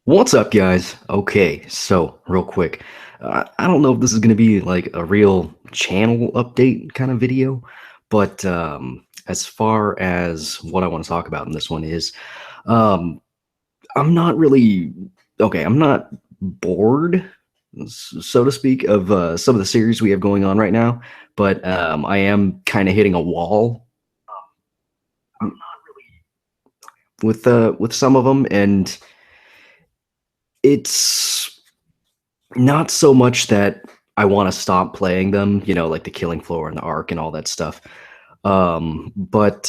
What's up, guys? Okay, so real quick, I don't know if this is going to be like a real channel update kind of video, but as far as what I want to talk about in this one is, um, I'm not really okay. I'm not bored, so to speak, of some of the series we have going on right now, but I am kind of hitting a wall with some of them, and it's not so much that I want to stop playing them, like the Killing Floor and the Ark and all that stuff. But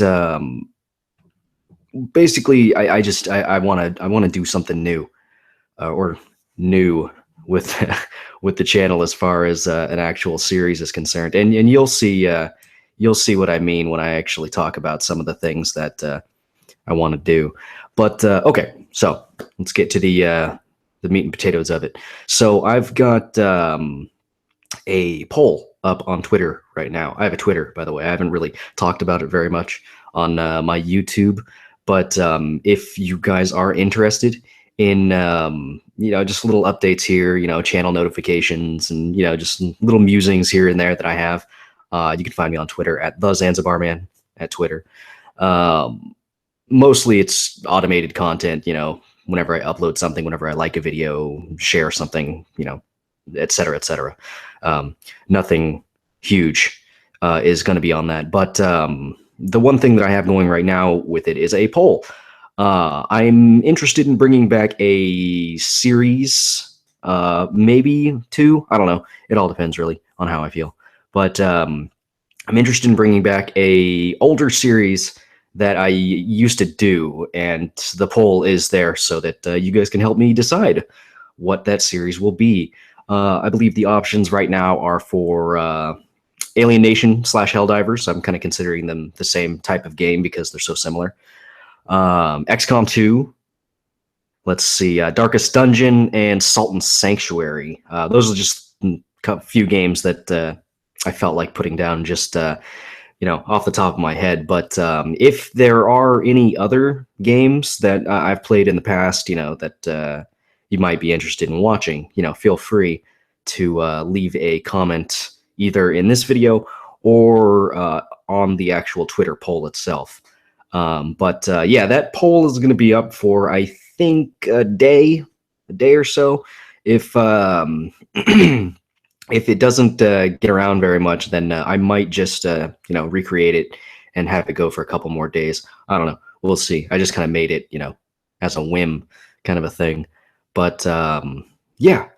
basically, I want to do something new or new with with the channel as far as an actual series is concerned, and you'll see what I mean when I actually talk about some of the things that I want to do. But okay, so let's get to the meat and potatoes of it. So I've got a poll up on Twitter right now. I have a Twitter, by the way. I haven't really talked about it very much on my YouTube, but if you guys are interested in just little updates here, channel notifications, and just little musings here and there that I have, you can find me on Twitter at the Zanzibar Man at Twitter. Mostly it's automated content, whenever I upload something, whenever I like a video, share something, et cetera, et cetera. Nothing huge is going to be on that. But the one thing that I have going right now with it is a poll. I'm interested in bringing back a series, maybe two. I don't know. It all depends really on how I feel. But I'm interested in bringing back a older series that I used to do, and the poll is there so that you guys can help me decide what that series will be. I believe the options right now are for Alien Nation / Helldivers. I'm kind of considering them the same type of game because they're so similar. XCOM 2. Let's see, Darkest Dungeon and Salt and Sanctuary. Those are just a few games that I felt like putting down just off the top of my head. But if there are any other games that I've played in the past, that you might be interested in watching, feel free to leave a comment either in this video or on the actual Twitter poll itself. But yeah, that poll is going to be up for, I think, a day or so. If if it doesn't get around very much, then I might just recreate it and have it go for a couple more days. I don't know. We'll see. I just kind of made it, as a whim kind of a thing. But yeah,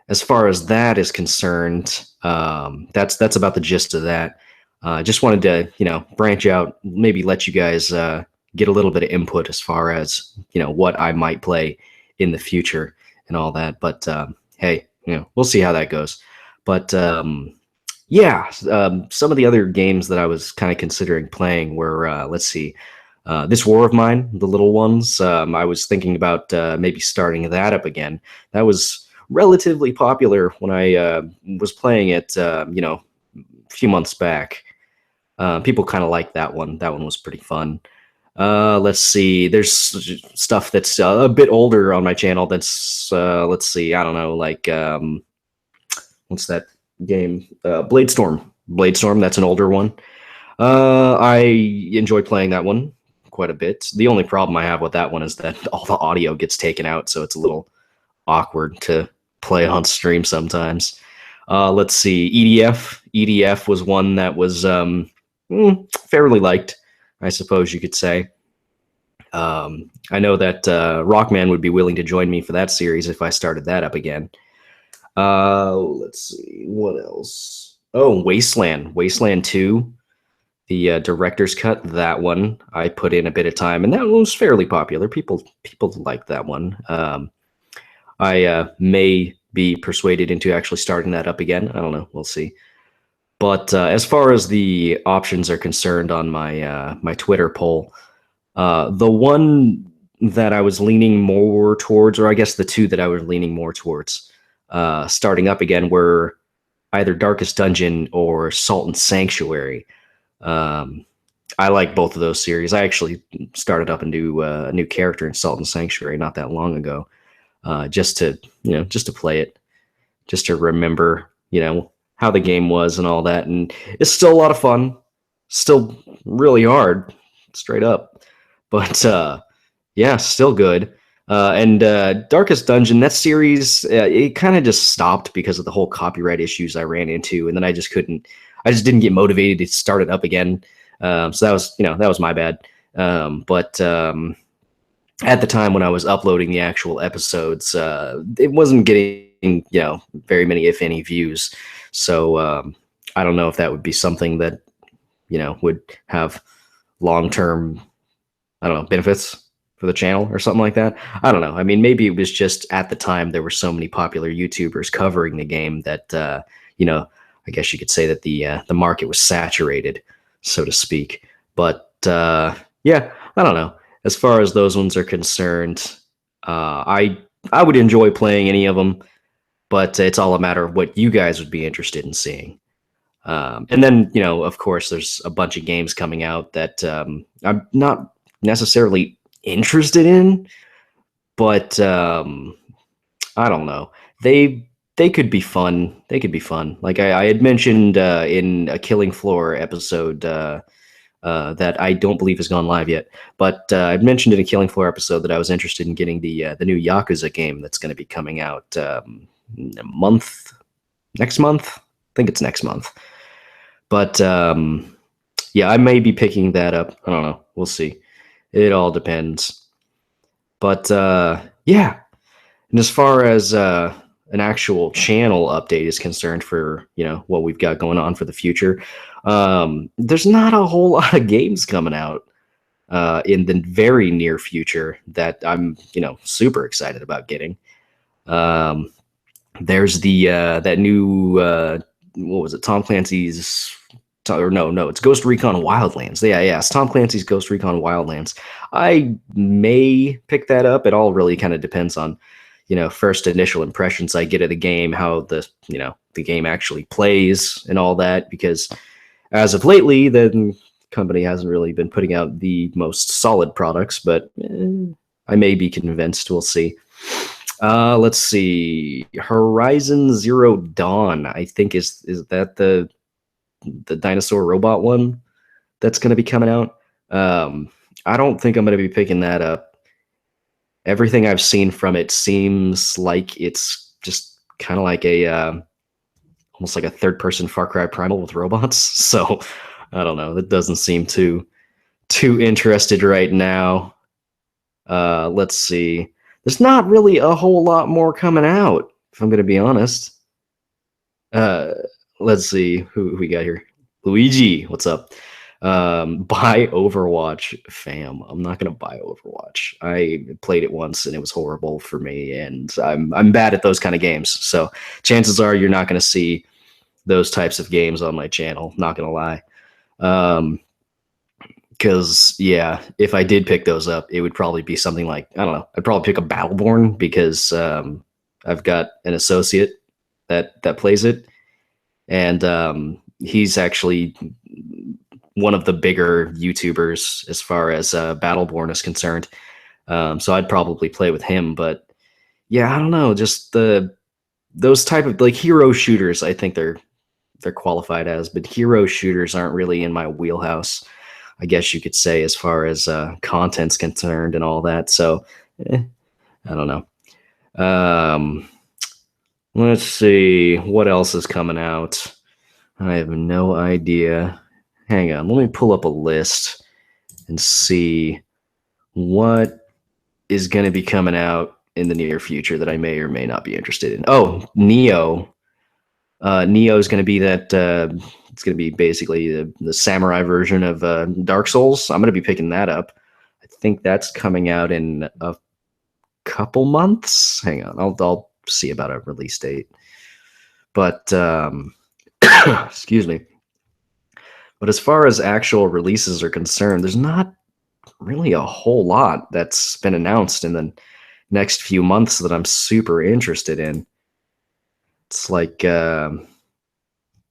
as far as that is concerned, that's about the gist of that. Just wanted to branch out, maybe let you guys get a little bit of input as far as what I might play in the future and all that. But hey, we'll see how that goes. But yeah, some of the other games that I was kind of considering playing were, let's see, This War of Mine, the little ones. I was thinking about maybe starting that up again. That was relatively popular when I was playing it, a few months back. People kind of liked that one. That one was pretty fun. Let's see. There's stuff that's a bit older on my channel. That's let's see. I don't know, like what's that game? Bladestorm. Bladestorm. That's an older one. I enjoy playing that one quite a bit. The only problem I have with that one is that all the audio gets taken out, so it's a little awkward to play on stream sometimes. Let's see. EDF. EDF was one that was fairly liked, I suppose you could say. I know that Rockman would be willing to join me for that series if I started that up again. Let's see, what else? Oh, Wasteland. Wasteland 2, the director's cut. That one I put in a bit of time, and that one was fairly popular. People liked that one. I may be persuaded into actually starting that up again. I don't know. We'll see. But as far as the options are concerned on my my Twitter poll, the one that I was leaning more towards, or I guess the two that I was leaning more towards starting up again, were either Darkest Dungeon or Salt and Sanctuary. I like both of those series. I actually started up a new character in Salt and Sanctuary not that long ago. just to just to play it, just to remember how the game was and all that. And it's still a lot of fun, still really hard, straight up, but yeah, still good. And Darkest Dungeon, that series, it kind of just stopped because of the whole copyright issues I ran into, and then I just didn't get motivated to start it up again. So that was my bad. But at the time when I was uploading the actual episodes, it wasn't getting very many, if any, views. So I don't know if that would be something that would have long term, I don't know, benefits for the channel or something like that. I don't know. I mean, maybe it was just at the time there were so many popular YouTubers covering the game that I guess you could say that the market was saturated, so to speak. But yeah, I don't know. As far as those ones are concerned, I would enjoy playing any of them, but it's all a matter of what you guys would be interested in seeing. And then, of course, there's a bunch of games coming out that I'm not necessarily interested in, but I don't know. They could be fun. They could be fun. Like I had mentioned in a Killing Floor episode that I don't believe has gone live yet, but I'd mentioned in a Killing Floor episode that I was interested in getting the new Yakuza game that's going to be coming out next month. I think it's next month. But yeah, I may be picking that up. I don't know. We'll see. It all depends. But yeah, and as far as an actual channel update is concerned for what we've got going on for the future, there's not a whole lot of games coming out in the very near future that I'm super excited about getting. There's the that new what was it? Tom Clancy's or no, it's Ghost Recon Wildlands. Yeah, it's Tom Clancy's Ghost Recon Wildlands. I may pick that up. It all really kind of depends on first initial impressions I get of the game, how the game actually plays and all that, because as of lately the company hasn't really been putting out the most solid products, but I may be convinced. We'll see. Let's see. Horizon Zero Dawn, I think is that the dinosaur robot one that's going to be coming out. I don't think I'm going to be picking that up. Everything I've seen from it seems like it's just kind of like almost like a third-person Far Cry Primal with robots. So I don't know. That doesn't seem too interested right now. Let's see. There's not really a whole lot more coming out, if I'm going to be honest. Let's see who we got here. Luigi, what's up? Buy Overwatch, fam. I'm not gonna buy Overwatch. I played it once and it was horrible for me, and I'm bad at those kind of games. So chances are you're not gonna see those types of games on my channel. Not gonna lie. Because yeah, if I did pick those up, it would probably be something like, I don't know. I'd probably pick a Battleborn because I've got an associate that plays it, and he's actually one of the bigger YouTubers as far as Battleborn is concerned. So I'd probably play with him. But yeah, I don't know. Just those type of like hero shooters, I think they're qualified as, but hero shooters aren't really in my wheelhouse, I guess you could say, as far as content's concerned and all that. So I don't know. Let's see what else is coming out. I have no idea. Hang on, let me pull up a list and see what is going to be coming out in the near future that I may or may not be interested in. Oh, Neo. Neo is going to be that. It's going to be basically the samurai version of Dark Souls. I'm going to be picking that up. I think that's coming out in a couple months. Hang on, I'll see about a release date. But excuse me. But as far as actual releases are concerned, there's not really a whole lot that's been announced in the next few months that I'm super interested in. It's like, oh,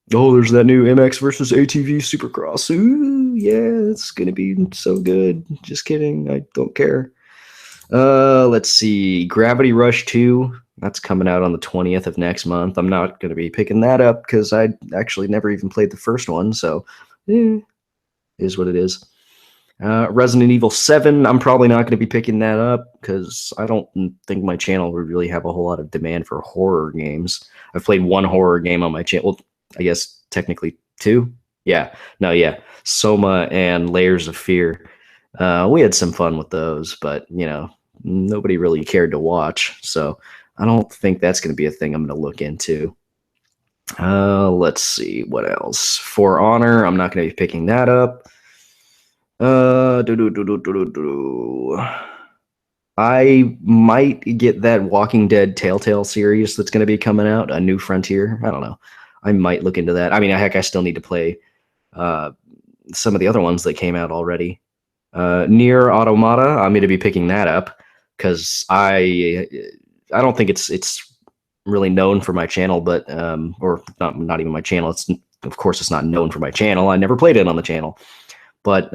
there's that new MX versus ATV Supercross. Ooh, yeah, it's going to be so good. Just kidding. I don't care. Let's see. Gravity Rush 2. That's coming out on the 20th of next month. I'm not going to be picking that up because I actually never even played the first one, so is what it is. Resident Evil 7. I'm probably not going to be picking that up because I don't think my channel would really have a whole lot of demand for horror games. I've played one horror game on my channel. Well, I guess technically two. Yeah. No, yeah. Soma and Layers of Fear. We had some fun with those, but nobody really cared to watch. So I don't think that's going to be a thing I'm going to look into. Let's see what else. For Honor, I'm not going to be picking that up. I might get that Walking Dead Telltale series that's going to be coming out, A New Frontier. I don't know. I might look into that. I mean, heck, I still need to play some of the other ones that came out already. Near Automata, I'm going to be picking that up because I don't think it's really known for my channel, but or not even my channel. It's of course it's not known for my channel. I never played it on the channel, but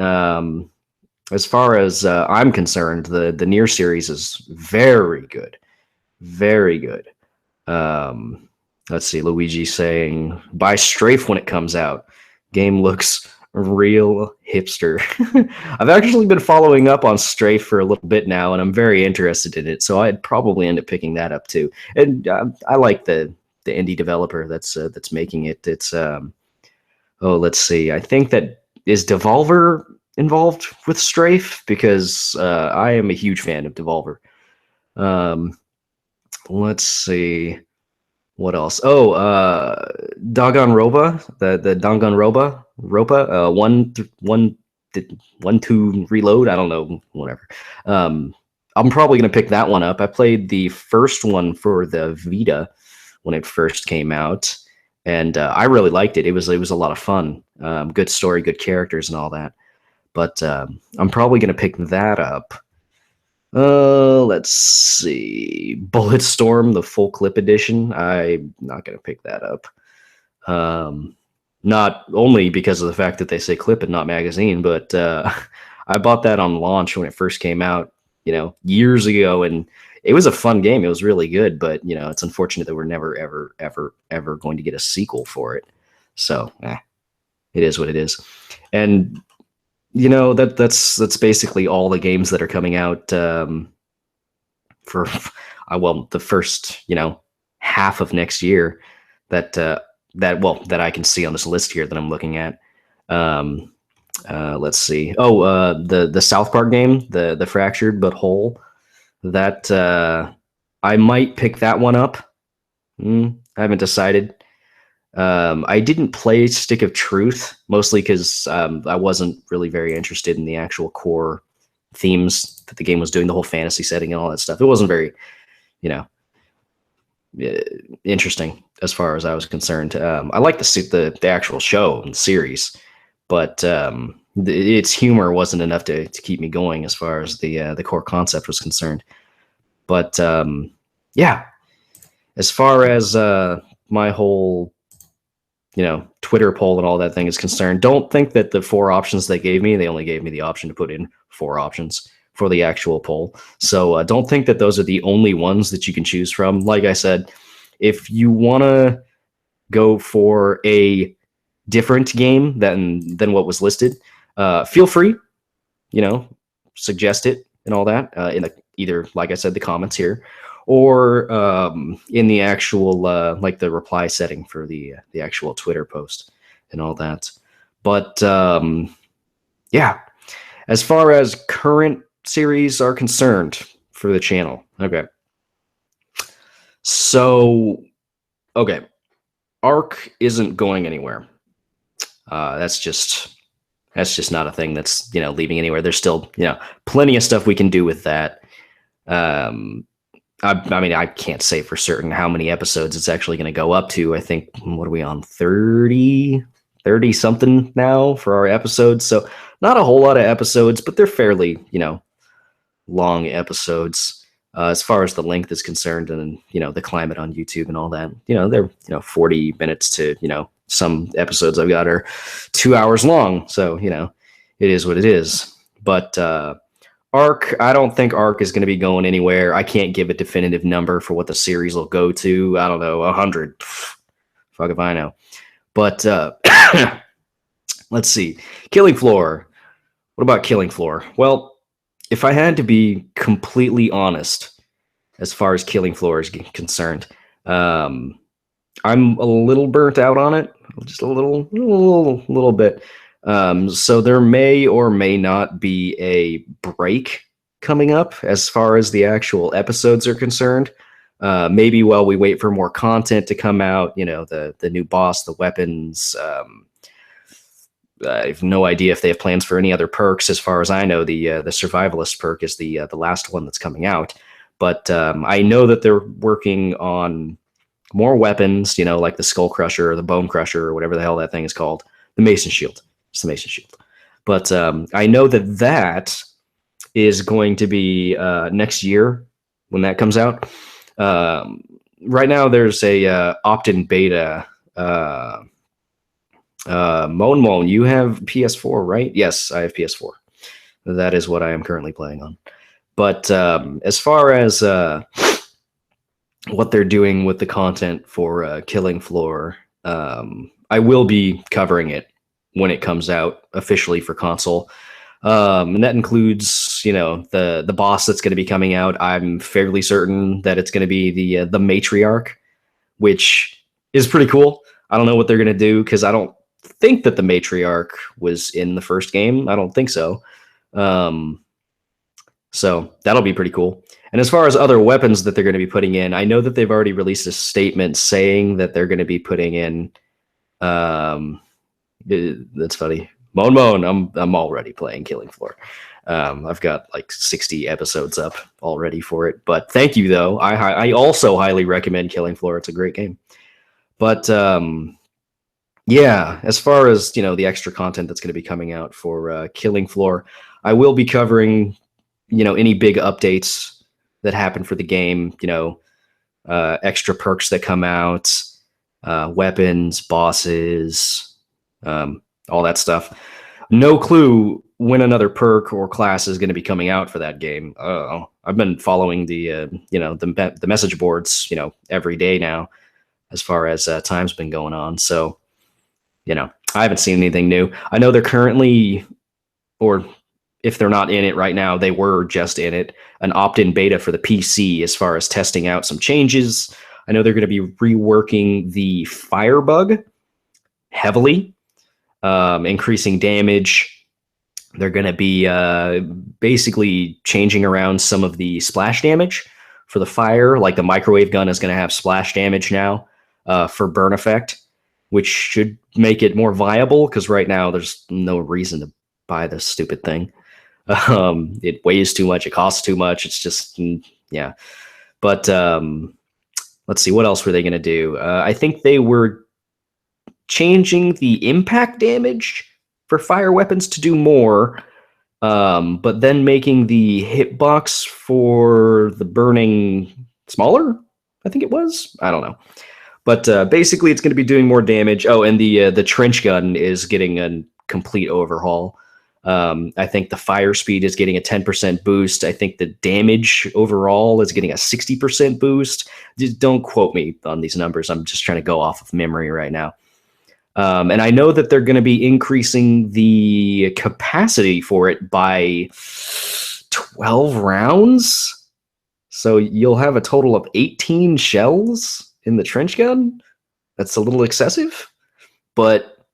as far as I'm concerned, the Nier series is very good, very good. Let's see, Luigi saying buy Strafe when it comes out. Game looks real hipster. I've actually been following up on Strafe for a little bit now, and I'm very interested in it. So I'd probably end up picking that up too. And I like the indie developer that's making it. It's let's see. I think that is Devolver involved with Strafe because I am a huge fan of Devolver. Let's see. What else? Oh, Danganronpa, the Danganronpa, one two reload. I don't know, whatever. I'm probably gonna pick that one up. I played the first one for the Vita when it first came out, and I really liked it. It was a lot of fun. Good story, good characters, and all that. But I'm probably gonna pick that up. Let's see. Bulletstorm, the full clip edition. I'm not gonna pick that up. Not only because of the fact that they say clip and not magazine, but I bought that on launch when it first came out, years ago, and it was a fun game. It was really good, but it's unfortunate that we're never, ever, ever, ever going to get a sequel for it. So, it is what it is. And that's basically all the games that are coming out for the first half of next year that I can see on this list here that I'm looking at. Let's see. Oh, the South Park game, the Fractured But Whole. That I might pick that one up. I haven't decided. I didn't play Stick of Truth, mostly because I wasn't really very interested in the actual core themes that the game was doing, the whole fantasy setting and all that stuff. It wasn't very, interesting as far as I was concerned. I like the actual show and series, but its humor wasn't enough to keep me going as far as the core concept was concerned. But yeah, as far as my whole Twitter poll and all that thing is concerned, don't think that the 4 options they gave me, they only gave me the option to put in 4 options for the actual poll. So don't think that those are the only ones that you can choose from. Like I said, if you want to go for a different game than what was listed, feel free, suggest it and all that in either, like I said, the comments here, or in the actual like the reply setting for the actual Twitter post and all that. But yeah, as far as current series are concerned for the channel, okay. So, okay, Arc isn't going anywhere. That's just not a thing that's leaving anywhere. There's still plenty of stuff we can do with that. I mean, I can't say for certain how many episodes it's actually going to go up to. I think, what are we on, 30 something now for our episodes? So not a whole lot of episodes, but they're fairly, long episodes as far as the length is concerned, and, the climate on YouTube and all that. They're, 40 minutes to, some episodes I've got are 2 hours long. So, it is what it is. But Arc, I don't think Arc is going to be going anywhere. I can't give a definitive number for what the series will go to. I don't know, 100. Fuck if I know. But let's see. Killing Floor. What about Killing Floor? Well, if I had to be completely honest, as far as Killing Floor is concerned, um, I'm a little burnt out on it, just a little bit. So there may or may not be a break coming up as far as the actual episodes are concerned. Maybe while we wait for more content to come out, the new boss, the weapons. I have no idea if they have plans for any other perks. As far as I know, the survivalist perk is the last one that's coming out. But I know that they're working on more weapons, like the Skull Crusher or the Bone Crusher or whatever the hell that thing is called. The Mason Shield. It's the Mason Shield. But I know that is going to be next year when that comes out. Right now, there's a opt-in beta. Moan, you have PS4, right? Yes, I have PS4. That is what I am currently playing on. But as far as what they're doing with the content for Killing Floor, I will be covering it when it comes out officially for console. And that includes, the boss that's going to be coming out. I'm fairly certain that it's going to be the matriarch, which is pretty cool. I don't know what they're going to do because I don't think that the matriarch was in the first game. I don't think so. So that'll be pretty cool. And as far as other weapons that they're going to be putting in, I know that they've already released a statement saying that they're going to be putting in. That's funny. Moan, I'm already playing Killing Floor. I've got like 60 episodes up already for it. But thank you though. I also highly recommend Killing Floor. It's a great game. But yeah, as far as the extra content that's going to be coming out for Killing Floor, I will be covering any big updates that happen for the game. Extra perks that come out, weapons, bosses, all that stuff. No clue when another perk or class is going to be coming out for that game. I've been following the the message boards every day now, as far as time's been going on. So I haven't seen anything new. I know they're currently, or if they're not in it right now, they were just in it, an opt-in beta for the PC as far as testing out some changes. I know they're going to be reworking the firebug heavily, increasing damage. They're going to be basically changing around some of the splash damage for the fire. Like the microwave gun is going to have splash damage now for burn effect, which should make it more viable because right now there's no reason to buy this stupid thing. It weighs too much. It costs too much. It's just, yeah. But let's see, what else were they going to do? I think they were changing the impact damage for fire weapons to do more, but then making the hitbox for the burning smaller, I think it was. I don't know. But basically, it's going to be doing more damage. Oh, and the trench gun is getting a complete overhaul. I think the fire speed is getting a 10% boost. I think the damage overall is getting a 60% boost. Just don't quote me on these numbers. I'm just trying to go off of memory right now. And I know that they're going to be increasing the capacity for it by 12 rounds. So you'll have a total of 18 shells in the trench gun. That's a little excessive, but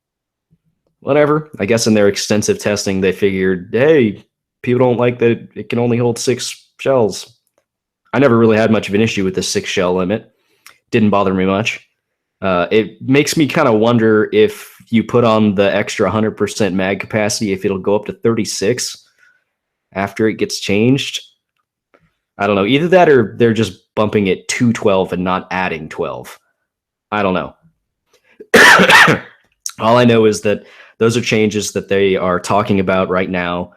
whatever. I guess in their extensive testing, they figured, hey, people don't like that it can only hold 6 shells. I never really had much of an issue with the 6 shell limit. Didn't bother me much. It makes me kind of wonder if you put on the extra 100% mag capacity, if it'll go up to 36 after it gets changed. I don't know. Either that or they're just bumping it to 12 and not adding 12. I don't know. All I know is that those are changes that they are talking about right now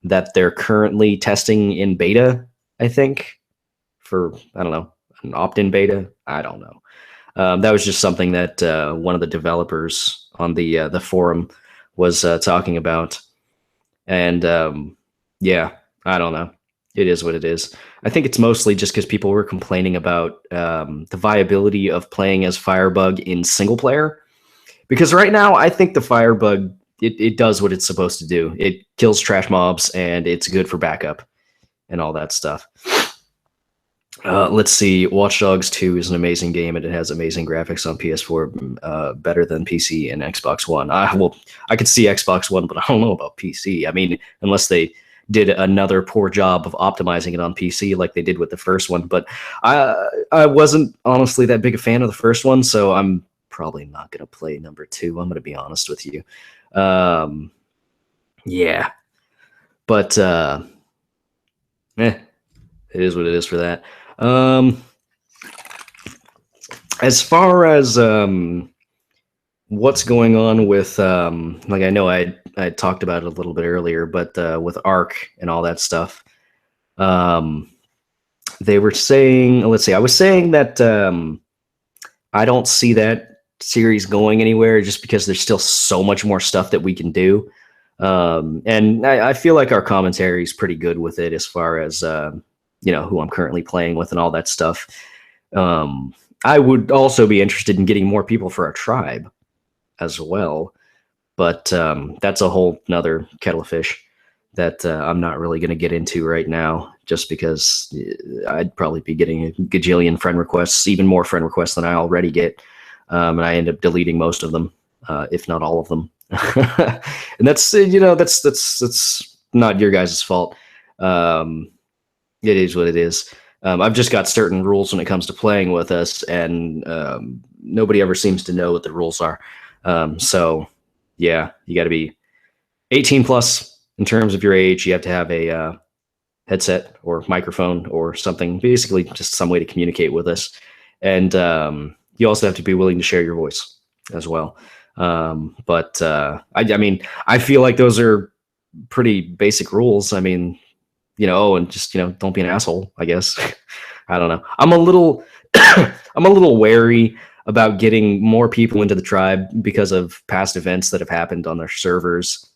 that they're currently testing in beta, I think, for, I don't know, an opt-in beta. I don't know. That was just something that one of the developers on the forum was talking about. And yeah, I don't know. It is what it is. I think it's mostly just because people were complaining about the viability of playing as Firebug in single player. Because right now, I think the Firebug it does what it's supposed to do. It kills trash mobs and it's good for backup and all that stuff. Let's see. Watch Dogs 2 is an amazing game and it has amazing graphics on PS4, better than PC and Xbox One. Well, I could see Xbox One, but I don't know about PC. I mean, unless they did another poor job of optimizing it on PC like they did with the first one. But I wasn't honestly that big a fan of the first one, so I'm probably not going to play number 2. I'm going to be honest with you. Yeah. But, it is what it is for that. As far as what's going on with like I know I talked about it a little bit earlier, but with Arc and all that stuff, they were saying, let's see, I was saying that I don't see that series going anywhere just because there's still so much more stuff that we can do. And I feel like our commentary is pretty good with it as far as who I'm currently playing with and all that stuff. I would also be interested in getting more people for our tribe as well, but that's a whole nother kettle of fish that I'm not really going to get into right now, just because I'd probably be getting a gajillion friend requests, even more friend requests than I already get, and I end up deleting most of them, if not all of them. And that's that's not your guys' fault. It is what it is. I've just got certain rules when it comes to playing with us, and nobody ever seems to know what the rules are. So, yeah, you got to be 18 plus in terms of your age. You have to have a headset or microphone or something, basically just some way to communicate with us. And you also have to be willing to share your voice as well. But I mean, I feel like those are pretty basic rules. I mean, and just, don't be an asshole, I guess. I don't know. I'm a little, I'm a little wary about getting more people into the tribe because of past events that have happened on their servers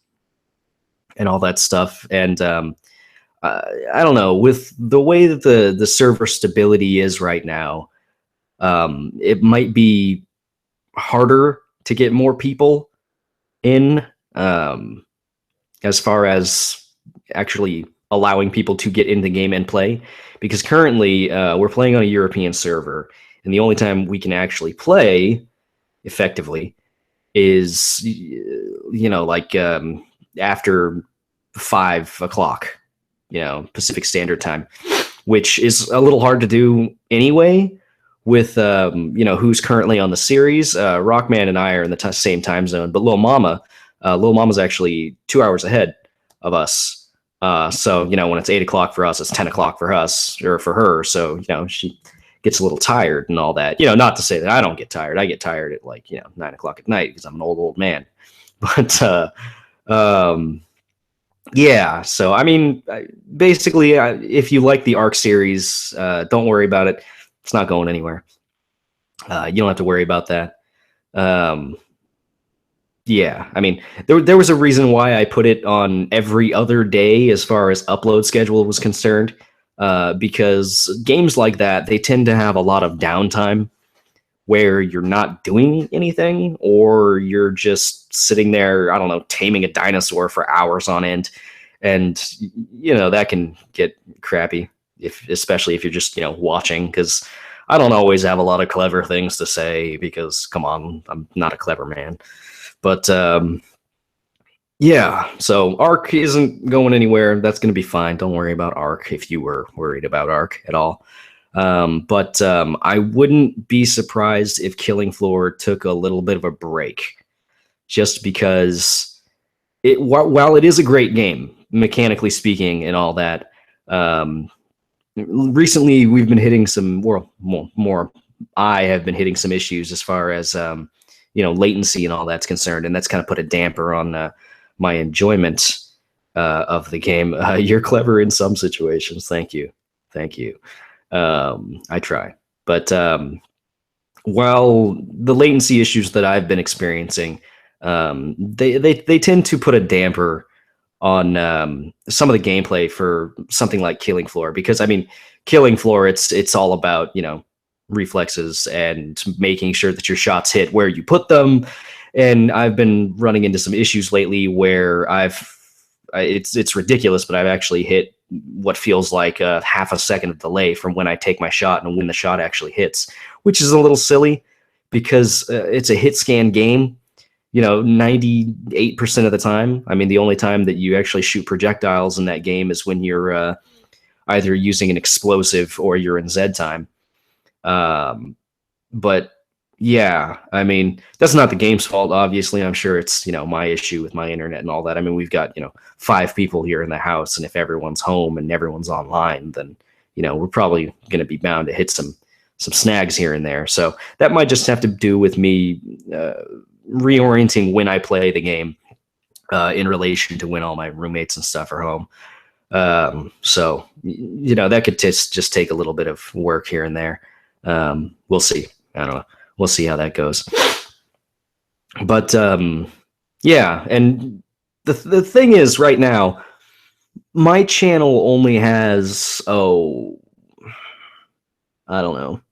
and all that stuff. And I don't know, with the way that the server stability is right now, it might be harder to get more people in, as far as actually allowing people to get in the game and play, because currently we're playing on a European server, and the only time we can actually play effectively is after 5 o'clock, Pacific Standard Time, which is a little hard to do anyway with who's currently on the series. Rockman and I are in the same time zone, but Lil Mama's actually 2 hours ahead of us. So, when it's 8 o'clock for us, it's 10 o'clock for us or for her. So, she gets a little tired and all that. Not to say that I don't get tired. I get tired at 9 o'clock at night because I'm an old man. But yeah. So, I mean, basically, if you like the Arc series, don't worry about it. It's not going anywhere. You don't have to worry about that. Yeah, I mean, there was a reason why I put it on every other day as far as upload schedule was concerned, because games like that, they tend to have a lot of downtime where you're not doing anything, or you're just sitting there, I don't know, taming a dinosaur for hours on end, and that can get crappy, especially if you're just watching, because I don't always have a lot of clever things to say, because come on, I'm not a clever man. But yeah, so Arc isn't going anywhere. That's going to be fine. Don't worry about Arc if you were worried about Arc at all. But I wouldn't be surprised if Killing Floor took a little bit of a break, just because while it is a great game, mechanically speaking and all that, recently we've been hitting some more I have been hitting some issues as far as latency and all that's concerned, and that's kind of put a damper on my enjoyment of the game. You're clever in some situations. Thank you. I try, but while the latency issues that I've been experiencing, they tend to put a damper on some of the gameplay for something like Killing Floor, because I mean, Killing Floor, it's all about, you know, reflexes and making sure that your shots hit where you put them. And I've been running into some issues lately where it's ridiculous, but I've actually hit what feels like a half a second of delay from when I take my shot and when the shot actually hits, which is a little silly because it's a hit scan game, you know, 98% of the time. I mean, the only time that you actually shoot projectiles in that game is when you're either using an explosive or you're in Z time. But yeah, I mean, that's not the game's fault, obviously. I'm sure it's, you know, my issue with my internet and all that. I mean, we've got, you know, 5 people here in the house, and if everyone's home and everyone's online, then, you know, we're probably going to be bound to hit some snags here and there. So that might just have to do with me reorienting when I play the game in relation to when all my roommates and stuff are home. So, you know, that could just take a little bit of work here and there. We'll see. I don't know. We'll see how that goes. But yeah, and the thing is, right now, my channel only has I don't know,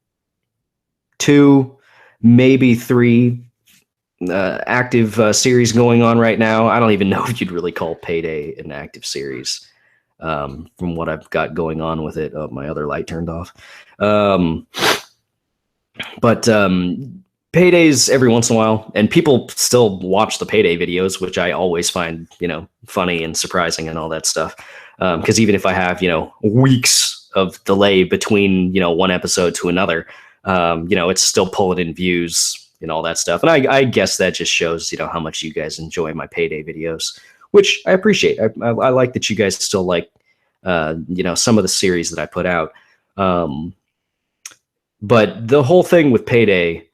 2, maybe 3 active series going on right now. I don't even know if you'd really call Payday an active series. From what I've got going on with it. Oh, my other light turned off. But Paydays every once in a while, and people still watch the Payday videos, which I always find, you know, funny and surprising and all that stuff. Because even if I have, you know, weeks of delay between, you know, one episode to another, you know, it's still pulling in views and all that stuff. And I guess that just shows, you know, how much you guys enjoy my Payday videos, which I appreciate. I like that you guys still like, you know, some of the series that I put out. But the whole thing with Payday,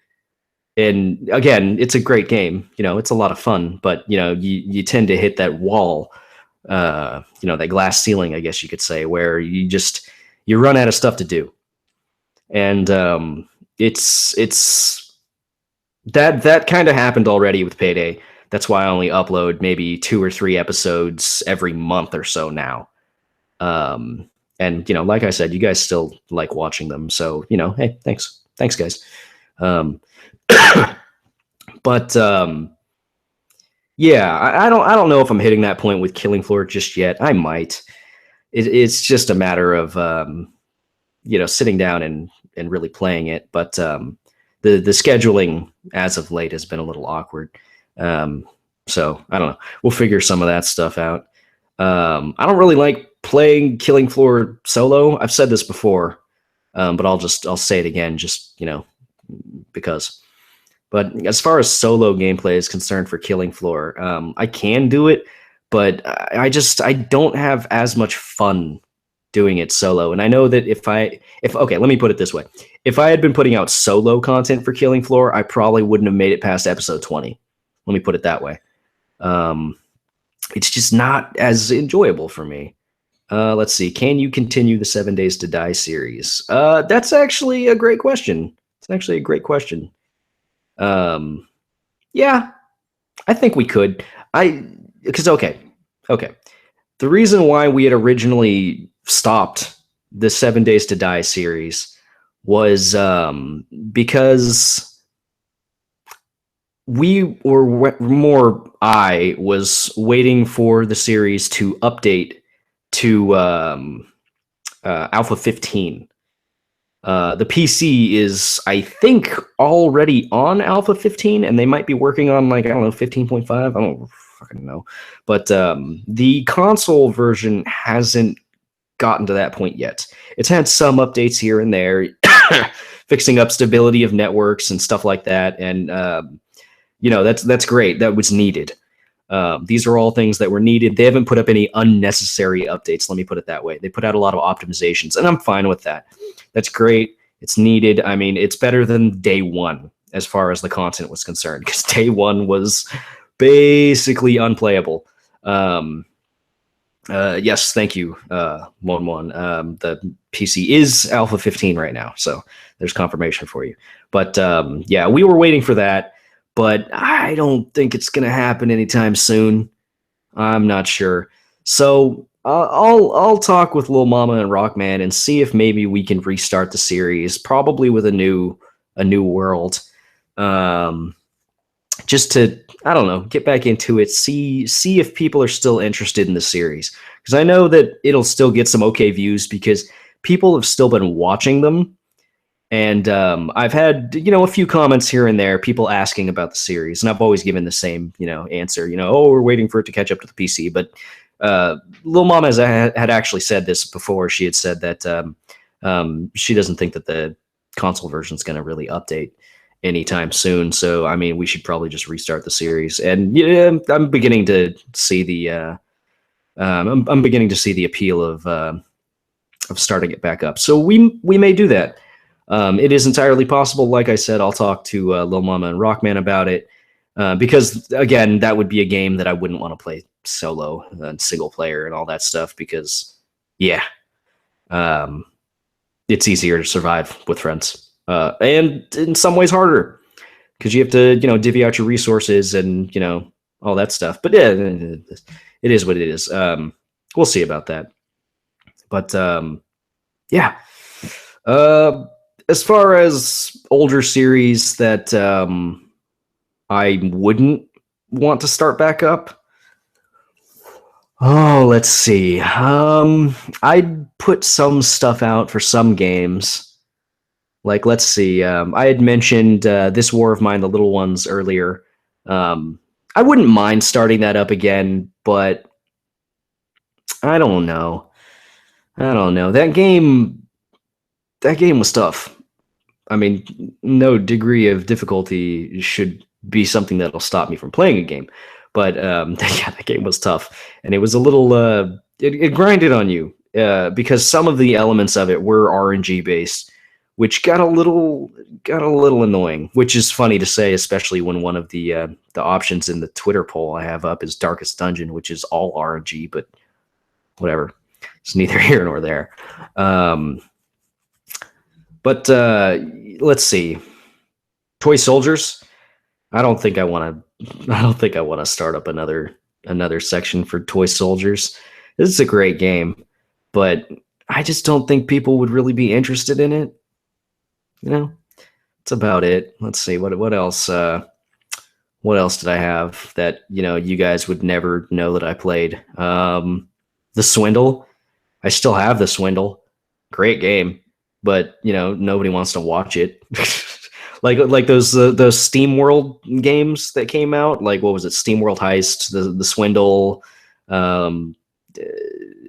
and again, it's a great game. You know, it's a lot of fun, but you know, you tend to hit that wall, you know, that glass ceiling, I guess you could say, where you run out of stuff to do, and it's that kind of happened already with Payday. That's why I only upload maybe 2 or 3 episodes every month or so now. And you know, like I said, you guys still like watching them, so you know, hey, thanks, guys. But yeah, I don't know if I'm hitting that point with Killing Floor just yet. I might. It's just a matter of you know, sitting down and really playing it. But the scheduling as of late has been a little awkward. So I don't know. We'll figure some of that stuff out. I don't really like playing Killing Floor solo. I've said this before, but I'll say it again, just, you know, because. But as far as solo gameplay is concerned for Killing Floor, I can do it, but I don't have as much fun doing it solo. And I know that if okay, let me put it this way. If I had been putting out solo content for Killing Floor, I probably wouldn't have made it past episode 20. Let me put it that way. It's just not as enjoyable for me. Let's see. Can you continue the 7 Days to Die series? That's actually a great question. It's actually a great question. Yeah, I think we could. Because okay. The reason why we had originally stopped the 7 Days to Die series was because I was waiting for the series to update to Alpha 15. The PC is, I think, already on Alpha 15, and they might be working on, like, I don't know, 15.5. I don't fucking know. But the console version hasn't gotten to that point yet. It's had some updates here and there, fixing up stability of networks and stuff like that. And, you know, that's great. That was needed. These are all things that were needed. They haven't put up any unnecessary updates, let me put it that way. They put out a lot of optimizations, and I'm fine with that. That's great. It's needed. I mean, it's better than day one as far as the content was concerned, because day one was basically unplayable. Yes, thank you, 1-1. The PC is Alpha 15 right now, so there's confirmation for you. But yeah, we were waiting for that, but I don't think it's going to happen anytime soon. I'm not sure. So I'll talk with Lil Mama and Rockman and see if maybe we can restart the series, probably with a new world, um, just to, I don't know, get back into it, see if people are still interested in the series, because I know that it'll still get some okay views because people have still been watching them. And I've had, a few comments here and there, people asking about the series, and I've always given the same, answer. Oh, we're waiting for it to catch up to the PC. But Lil Mama had actually said this before. She had said that she doesn't think that the console version is going to really update anytime soon. So, I mean, we should probably just restart the series. And yeah, I'm beginning to see the I'm beginning to see the appeal of starting it back up. So we may do that. It is entirely possible. Like I said, I'll talk to Lil Mama and Rockman about it because, again, that would be a game that I wouldn't want to play solo and single player and all that stuff because, yeah, um, it's easier to survive with friends and in some ways harder because you have to, divvy out your resources and, all that stuff. But yeah, it is what it is. We'll see about that. But yeah. Uh, as far as older series that I wouldn't want to start back up, oh, let's see. I'd put some stuff out for some games. Like, let's see. I had mentioned This War of Mine, The Little Ones earlier. I wouldn't mind starting that up again, but I don't know. I don't know. That game was tough. I mean, no degree of difficulty should be something that'll stop me from playing a game. But yeah, that game was tough, and it was a little. It grinded on you because some of the elements of it were RNG based, which got a little annoying. Which is funny to say, especially when one of the options in the Twitter poll I have up is Darkest Dungeon, which is all RNG. But whatever, it's neither here nor there. But let's see. Toy Soldiers. I don't think I want to. I don't think I want to start up another section for Toy Soldiers. This is a great game, but I just don't think people would really be interested in it. That's about it. Let's see what else. What else did I have that you guys would never know that I played? The Swindle. I still have The Swindle. Great game, but nobody wants to watch it. like those Steam World games that came out. Like, what was it? Steam World Heist, the Swindle. Um,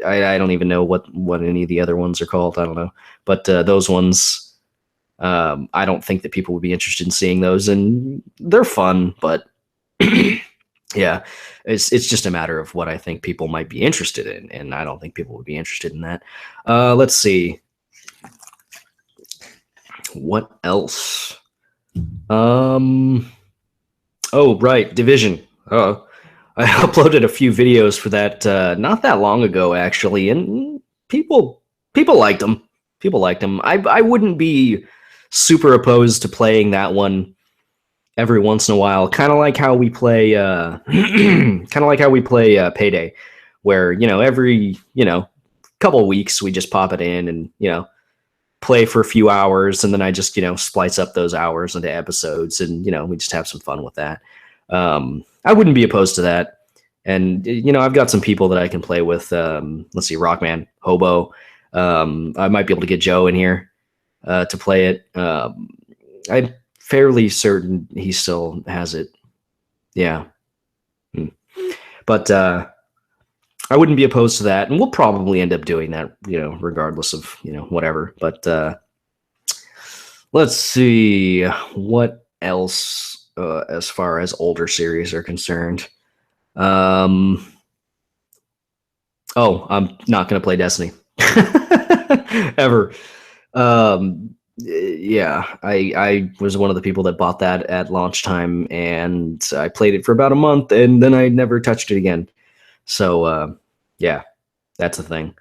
I don't even know what any of the other ones are called. I don't know, but those ones. I don't think that people would be interested in seeing those, and they're fun, but yeah, it's just a matter of what I think people might be interested in, and I don't think people would be interested in that. Let's see. What else? Oh, right, Division. Oh, I uploaded a few videos for that not that long ago, actually, and people liked them. People liked them. I wouldn't be super opposed to playing that one every once in a while, kind of like how we play Payday, where every couple of weeks we just pop it in and play for a few hours, and then I just splice up those hours into episodes, and we just have some fun with that. I wouldn't be opposed to that, and I've got some people that I can play with. Let's see, Rockman, Hobo. I might be able to get Joe in here to play it. I'm fairly certain he still has it. Yeah. But I wouldn't be opposed to that, and we'll probably end up doing that, regardless of, whatever. But let's see what else as far as older series are concerned. Oh, I'm not going to play Destiny ever. Yeah, I was one of the people that bought that at launch time, and I played it for about a month, and then I never touched it again. So yeah, that's a thing.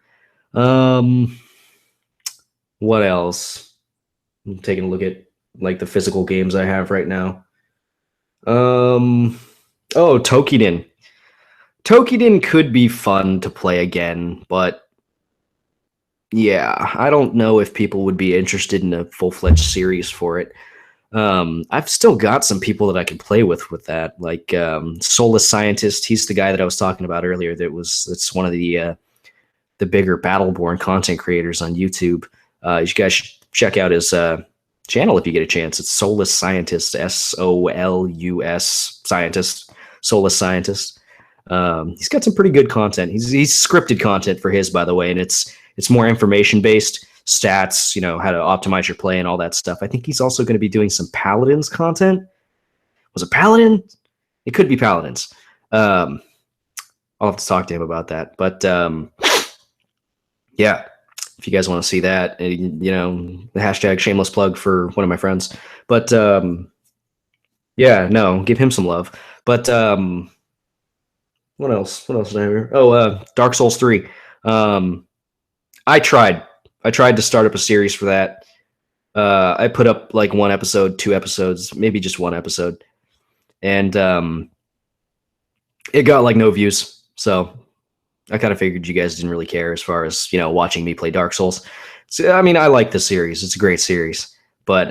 What else? I'm taking a look at like the physical games I have right now. Oh, Tokiden. Tokiden could be fun to play again, but yeah, I don't know if people would be interested in a full-fledged series for it. I've still got some people that I can play with that, like Soulless Scientist. He's the guy that I was talking about earlier. That's one of the bigger Battleborn content creators on YouTube. You guys should check out his channel if you get a chance. It's Soulless Scientist, SOLUS Scientist, Soulless Scientist. He's got some pretty good content. He's scripted content for his, by the way, and it's more information based, stats, how to optimize your play and all that stuff. I think he's also going to be doing some Paladins content. Was it Paladin? It could be Paladins. I'll have to talk to him about that. But yeah, if you guys want to see that, the hashtag shameless plug for one of my friends. But yeah, no, give him some love. But what else? What else did I have here? Oh, Dark Souls 3. I tried to start up a series for that. I put up like 1 episode, 2 episodes, maybe just 1 episode, and it got like no views. So I kind of figured you guys didn't really care as far as watching me play Dark Souls. So, I mean, I like the series; it's a great series. But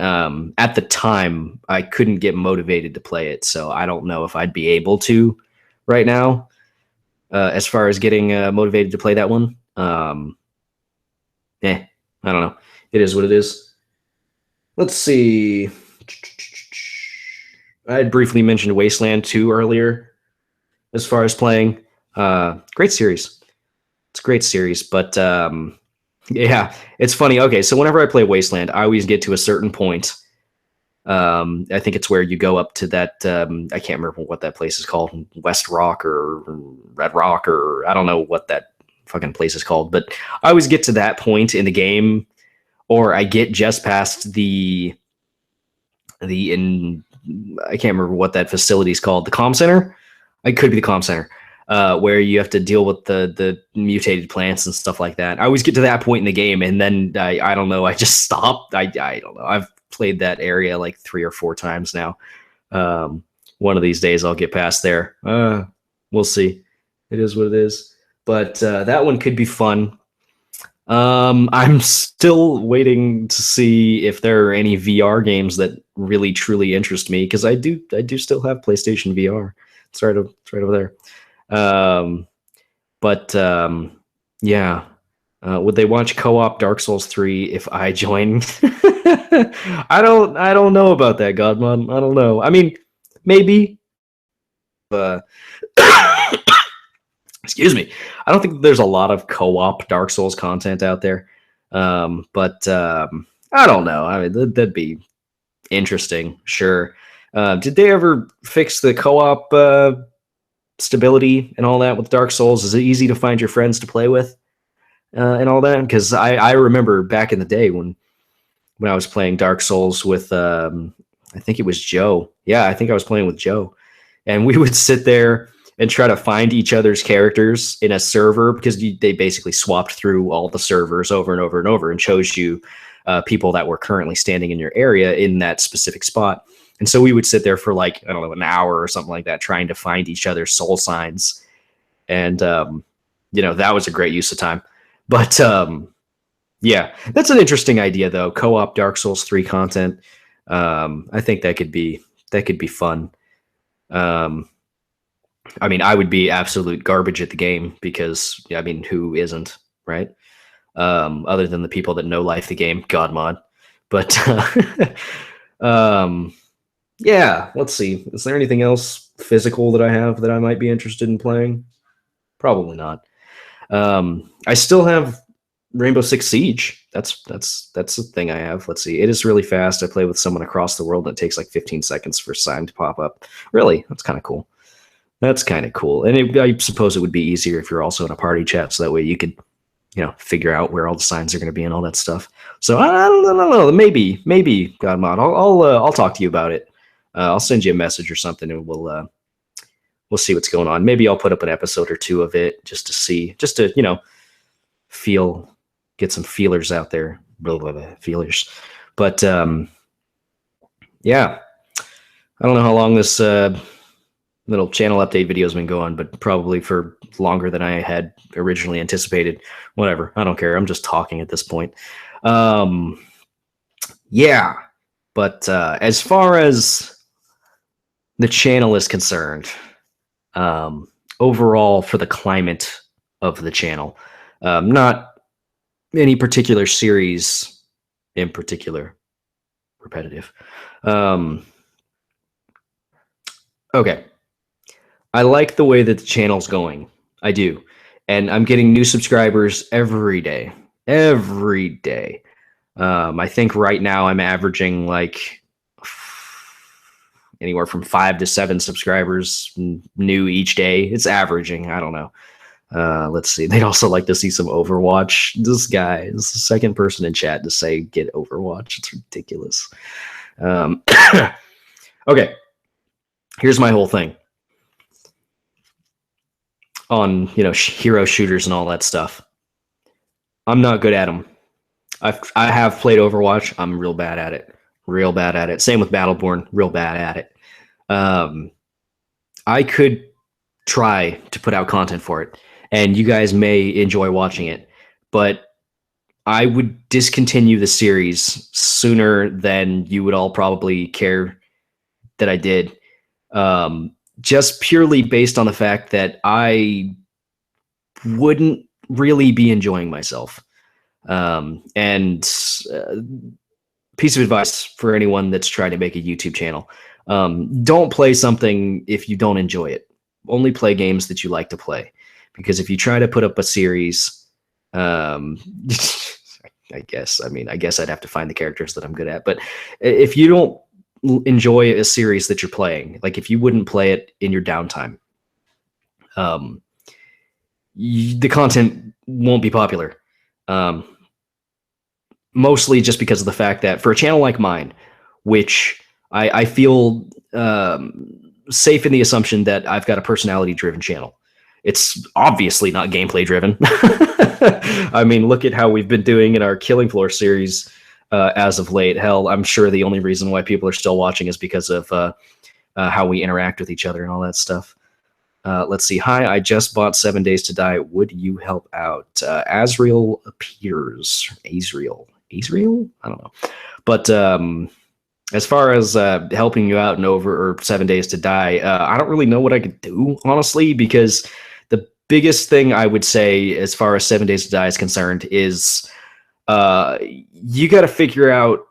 at the time, I couldn't get motivated to play it, so I don't know if I'd be able to right now. As far as getting motivated to play that one, I don't know. It is what it is. Let's see. I had briefly mentioned Wasteland 2 earlier as far as playing. Great series. It's a great series, but yeah, it's funny. Okay, so whenever I play Wasteland, I always get to a certain point. I think it's where you go up to that, I can't remember what that place is called, West Rock or Red Rock, or I don't know what that fucking place is called, but I always get to that point in the game, or I get just past I can't remember what that facility is called, the comm center. It could be the comm center, where you have to deal with the mutated plants and stuff like that. I always get to that point in the game, and then I don't know, I just stop. I don't know. I've played that area like 3 or 4 times now. One of these days I'll get past there. We'll see. It is what it is. But that one could be fun. I'm still waiting to see if there are any VR games that really truly interest me, because I do still have PlayStation VR. It's right over there. Yeah. Would they watch co-op Dark Souls 3 if I join? I don't know about that, Godmon. I don't know. I mean, maybe. Excuse me. I don't think there's a lot of co-op Dark Souls content out there. I don't know. I mean, that'd be interesting. Sure. Did they ever fix the co-op stability and all that with Dark Souls? Is it easy to find your friends to play with and all that? Because I remember back in the day when I was playing Dark Souls with I think it was Joe. Yeah, I think I was playing with Joe, and we would sit there and try to find each other's characters in a server, because they basically swapped through all the servers over and over and over and chose you people that were currently standing in your area in that specific spot. And so we would sit there for like, I don't know, an hour or something like that, trying to find each other's soul signs. And, that was a great use of time. But yeah, that's an interesting idea, though. Co-op Dark Souls 3 content. I think that could be fun. I mean, I would be absolute garbage at the game because, I mean, who isn't, right? Other than the people that know life the game, God mod. But yeah, let's see. Is there anything else physical that I have that I might be interested in playing? Probably not. I still have Rainbow Six Siege. That's the thing I have. Let's see. It is really fast. I play with someone across the world, and it takes like 15 seconds for a sign to pop up. Really? That's kind of cool. That's kind of cool. And I suppose it would be easier if you're also in a party chat, so that way you could, figure out where all the signs are going to be and all that stuff. So I don't know. Maybe Godmod. I'll talk to you about it. I'll send you a message or something, and we'll see what's going on. Maybe I'll put up an episode or 2 of it just to get some feelers out there. Feelers. But yeah, I don't know how long this Little channel update video's been going, but probably for longer than I had originally anticipated. Whatever, I don't care. I'm just talking at this point. Yeah, but as far as the channel is concerned, overall for the climate of the channel, not any particular series in particular. Repetitive. Okay. I like the way that the channel's going. I do. And I'm getting new subscribers every day. Every day. I think right now I'm averaging like anywhere from 5 to 7 subscribers new each day. It's averaging. I don't know. Let's see. They'd also like to see some Overwatch. This guy is the second person in chat to say get Overwatch. It's ridiculous. Okay. Here's my whole thing on, hero shooters and all that stuff. I'm not good at them. I have played Overwatch. I'm real bad at it. Real bad at it. Same with Battleborn. Real bad at it. I could try to put out content for it, and you guys may enjoy watching it, but I would discontinue the series sooner than you would all probably care that I did. Just purely based on the fact that I wouldn't really be enjoying myself. And piece of advice for anyone that's trying to make a YouTube channel. Don't play something if you don't enjoy it. Only play games that you like to play. Because if you try to put up a series, I guess I'd have to find the characters that I'm good at. But if you don't enjoy a series that you're playing, like if you wouldn't play it in your downtime, the content won't be popular. Mostly just because of the fact that for a channel like mine, which I feel safe in the assumption that I've got a personality-driven channel. It's obviously not gameplay-driven. I mean, look at how we've been doing in our Killing Floor series as of late. Hell, I'm sure the only reason why people are still watching is because of how we interact with each other and all that stuff. Let's see. Hi, I just bought 7 Days to Die. Would you help out? Azrael appears. Azrael? I don't know. But as far as helping you out in over 7 Days to Die, I don't really know what I could do, honestly, because the biggest thing I would say as far as 7 Days to Die is concerned is you got to figure out,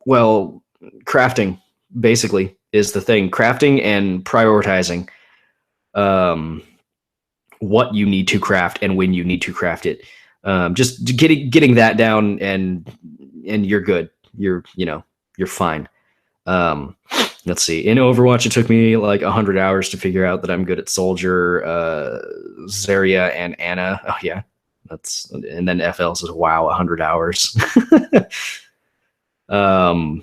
well, crafting, basically, is the thing. Crafting and prioritizing what you need to craft and when you need to craft it. Just getting that down and you're good. You're fine. Let's see. In Overwatch, it took me like 100 hours to figure out that I'm good at Soldier, Zarya, and Ana. Oh yeah, and then FL says, "Wow, 100 hours." But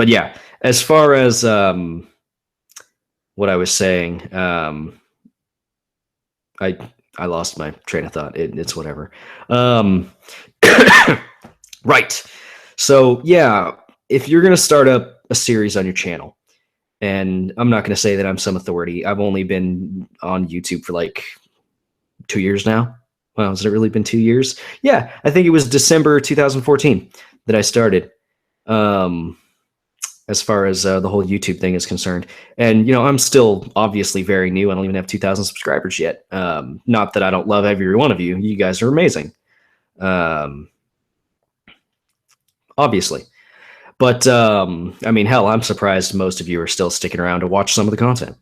yeah, as far as what I was saying, I lost my train of thought. It's whatever. Right. So yeah, if you're gonna start up a series on your channel, and I'm not gonna say that I'm some authority. I've only been on YouTube for like 2 years now. Well, has it really been 2 years? Yeah, I think it was December 2014 that I started. As far as the whole YouTube thing is concerned. And, I'm still obviously very new. I don't even have 2,000 subscribers yet. Not that I don't love every one of you. You guys are amazing. Obviously. But, I mean, hell, I'm surprised most of you are still sticking around to watch some of the content.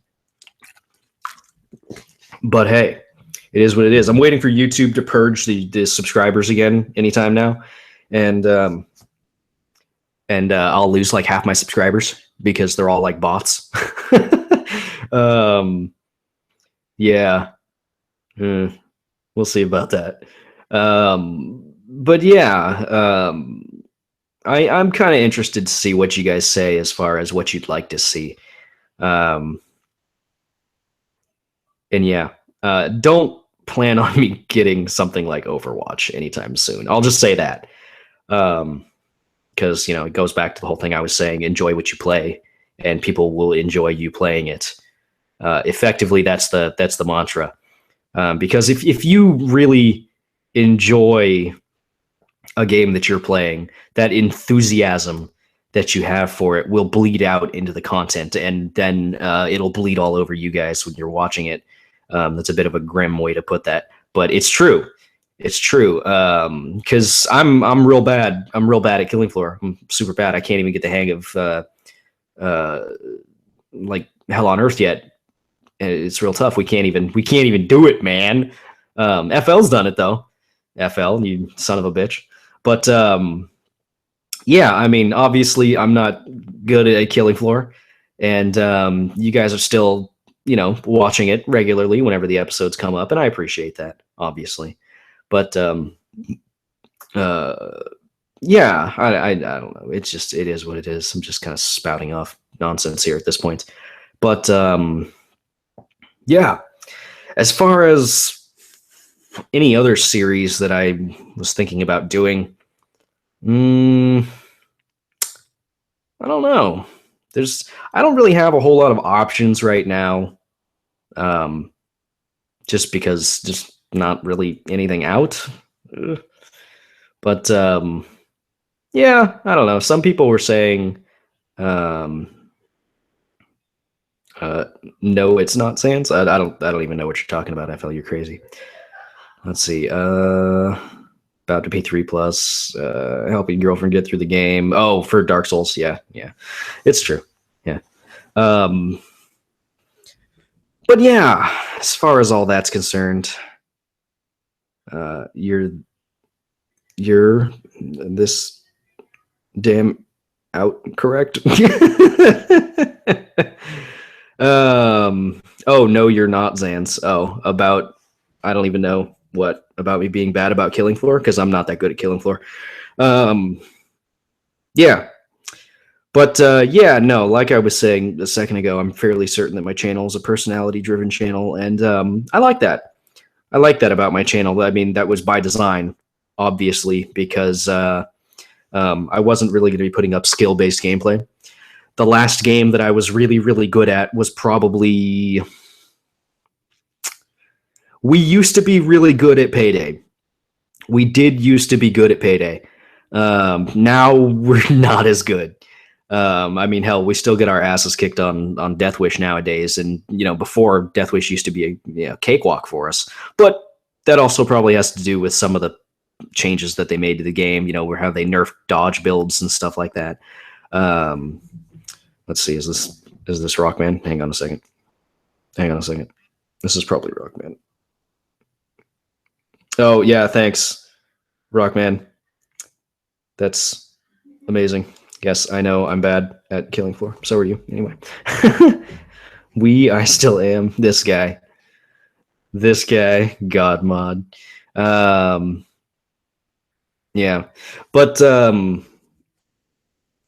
But hey, it is what it is. I'm waiting for YouTube to purge the subscribers again anytime now. And I'll lose like half my subscribers because they're all like bots. Yeah. We'll see about that. But yeah, I'm kind of interested to see what you guys say as far as what you'd like to see. And yeah, don't plan on me getting something like Overwatch anytime soon. I'll just say that. Because, it goes back to the whole thing I was saying, enjoy what you play and people will enjoy you playing it. Effectively, that's the mantra. Because if you really enjoy a game that you're playing, that enthusiasm that you have for it will bleed out into the content, and then it'll bleed all over you guys when you're watching it. That's a bit of a grim way to put that, but it's true. It's true. Because I'm real bad. I'm real bad at Killing Floor. I'm super bad. I can't even get the hang of like Hell on Earth yet. It's real tough. We can't even do it, man. FL's done it though. FL, you son of a bitch. But yeah, I mean, obviously, I'm not good at Killing Floor, and you guys are still, watching it regularly whenever the episodes come up, and I appreciate that, obviously. But yeah, I don't know. It is what it is. I'm just kind of spouting off nonsense here at this point. But yeah, as far as any other series that I was thinking about doing, I don't know. I don't really have a whole lot of options right now. Just because just not really anything out. But yeah, I don't know. Some people were saying no, it's not Sans. I don't even know what you're talking about, FL. You're crazy. Let's see. About to pay $3+. Helping girlfriend get through the game. Oh, for Dark Souls. Yeah. It's true. Yeah. But yeah, as far as all that's concerned, you're this damn out correct. Oh no, you're not, Zans. Oh, about I don't even know what about me being bad about Killing Floor, because I'm not that good at Killing Floor. Yeah. But yeah, no, like I was saying a second ago, I'm fairly certain that my channel is a personality-driven channel, and I like that. I like that about my channel. I mean, that was by design, obviously, because I wasn't really going to be putting up skill-based gameplay. The last game that I was really, really good at was probably... We used to be really good at Payday. We did used to be good at Payday. Now we're not as good. I mean, hell, we still get our asses kicked on Death Wish nowadays, and before Death Wish used to be a cakewalk for us. But that also probably has to do with some of the changes that they made to the game. Where how they nerfed dodge builds and stuff like that. Let's see, is this Rockman? Hang on a second. This is probably Rockman. Oh yeah, thanks, Rockman. That's amazing. Yes, I know I'm bad at Killing Floor. So are you. Anyway. I still am. This guy. God mod. Yeah. But,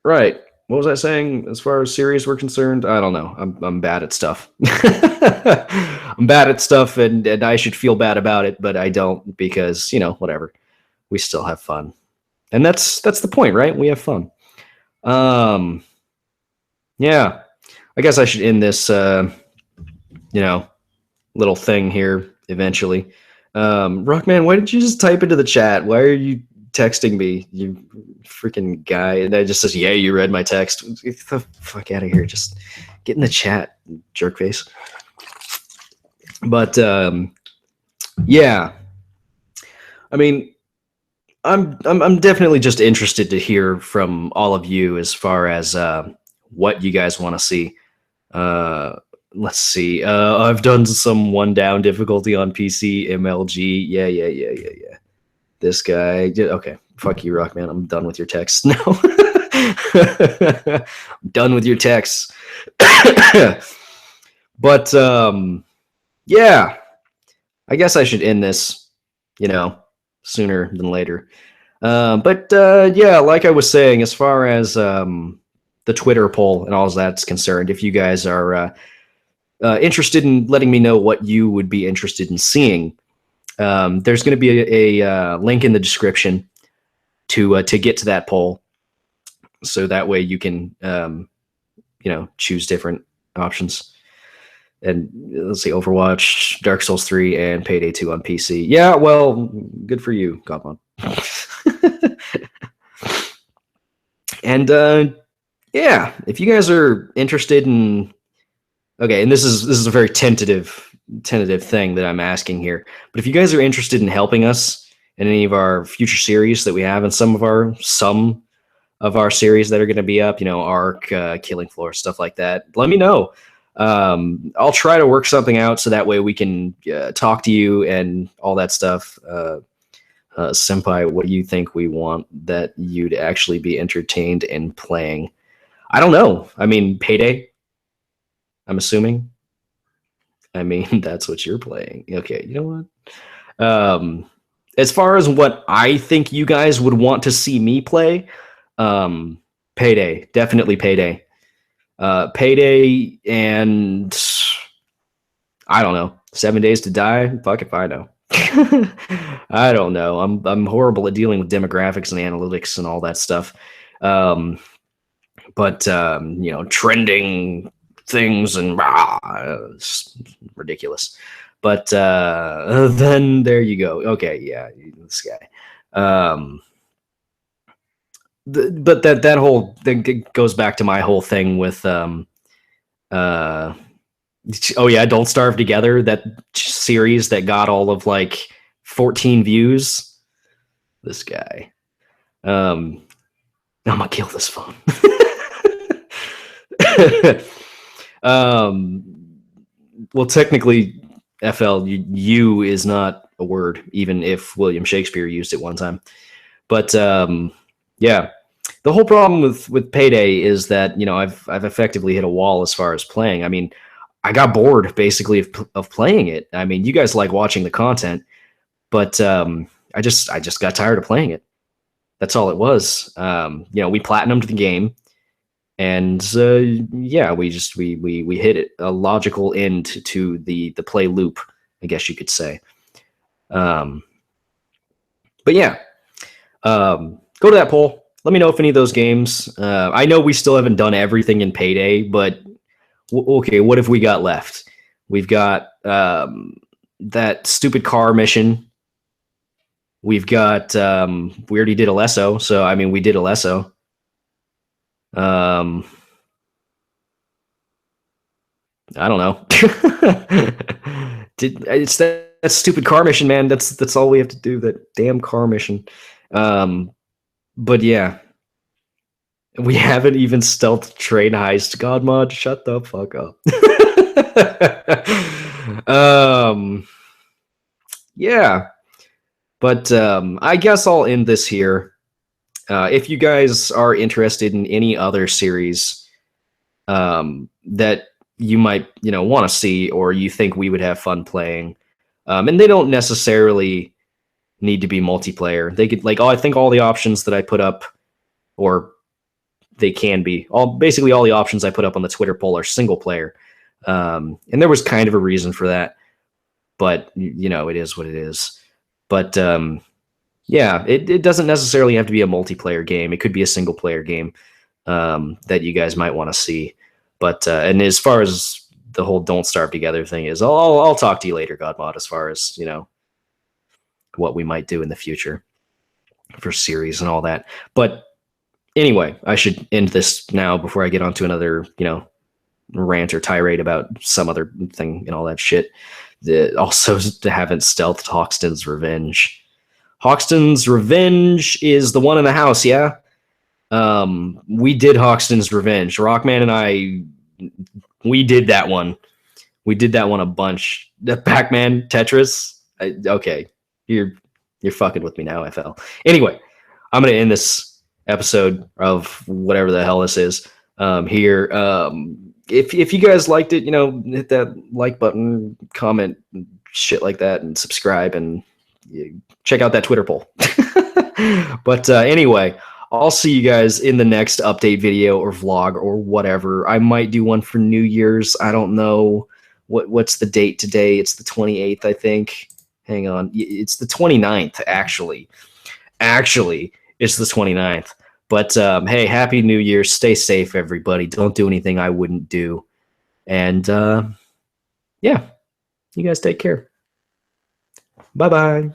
right. What was I saying as far as series were concerned? I don't know. I'm bad at stuff. I'm bad at stuff, and I should feel bad about it, but I don't, because, whatever. We still have fun. And that's the point, right? We have fun. Yeah, I guess I should end this, little thing here eventually. Rockman, why did you just type into the chat? Why are you texting me, you freaking guy? And I just says, yeah, you read my text. Get the fuck out of here. Just get in the chat, jerkface. But, yeah, I mean, I'm definitely just interested to hear from all of you as far as what you guys want to see. Let's see. I've done some 1 down difficulty on PC, MLG. Yeah. This guy. Okay, fuck you, Rockman. I'm done with your texts now. I'm done with your texts. But yeah, I guess I should end this, sooner than later. But yeah, like I was saying, as far as the Twitter poll and all of that's concerned, if you guys are interested in letting me know what you would be interested in seeing, there's going to be a link in the description to get to that poll, so that way you can choose different options. And let's see, Overwatch, Dark Souls 3, and Payday 2 on PC. Yeah, well, good for you, Godmon. And yeah, if you guys are interested in, okay, and this is a very tentative thing that I'm asking here, but if you guys are interested in helping us in any of our future series that we have, and some of our series that are going to be up, Arc, Killing Floor, stuff like that, let me know. I'll try to work something out so that way we can talk to you and all that stuff. Senpai, what do you think we want that you'd actually be entertained in playing? I don't know. I mean, Payday, I'm assuming. I mean, that's what you're playing. Okay, you know what? As far as what I think you guys would want to see me play, Payday, definitely Payday. Payday, and I don't know, 7 Days to Die. Fuck if I know. I don't know. I'm horrible at dealing with demographics and analytics and all that stuff. But trending things and it's ridiculous. But then there you go. Okay, yeah, this guy. But that whole thing goes back to my whole thing with oh yeah, Don't Starve Together, that series that got all of like 14 views. This guy. I'm gonna kill this phone. Well, technically, FL, you is not a word, even if William Shakespeare used it one time. But yeah, the whole problem with Payday is that I've effectively hit a wall as far as playing. I mean, I got bored basically of playing it. I mean, you guys like watching the content, but I just got tired of playing it. That's all it was. We platinumed the game, and yeah, we hit it, a logical end to the play loop, I guess you could say. But yeah, go to that poll. Let me know if any of those games. I know we still haven't done everything in Payday, but okay, what have we got left? We've got that stupid car mission. We've got we already did Alesso, so I mean we did Alesso. I don't know. It's that stupid car mission, man. That's all we have to do. That damn car mission. But yeah, we haven't even stealth train heist. God mod, shut the fuck up. Yeah, but I guess I'll end this here. If you guys are interested in any other series that you might want to see, or you think we would have fun playing, and they don't necessarily need to be multiplayer. They could I think all the options that I put up, or they can be basically all the options I put up on the Twitter poll are single player, and there was kind of a reason for that, but it is what it is. But yeah, it doesn't necessarily have to be a multiplayer game. It could be a single player game that you guys might want to see. But and as far as the whole Don't Starve Together thing is, I'll talk to you later, Godmod, as far as what we might do in the future for series and all that. But anyway, I should end this now before I get onto another rant or tirade about some other thing and all that shit. Also, haven't stealthed Hoxton's Revenge. Hoxton's Revenge is the one in the house, yeah? We did Hoxton's Revenge. Rockman and I, we did that one. We did that one a bunch. Pac-Man, Tetris. Okay, you're fucking with me now, FL. Anyway, I'm gonna end this episode of whatever the hell this is here. If you guys liked it, hit that like button, comment, shit like that, and subscribe, and check out that Twitter poll. But anyway, I'll see you guys in the next update video or vlog or whatever. I might do one for New Year's. I don't know what's the date today. It's the 28th, I think. Hang on. It's the 29th, actually. Actually, it's the 29th. But hey, happy New Year. Stay safe, everybody. Don't do anything I wouldn't do. And yeah, you guys take care. Bye bye.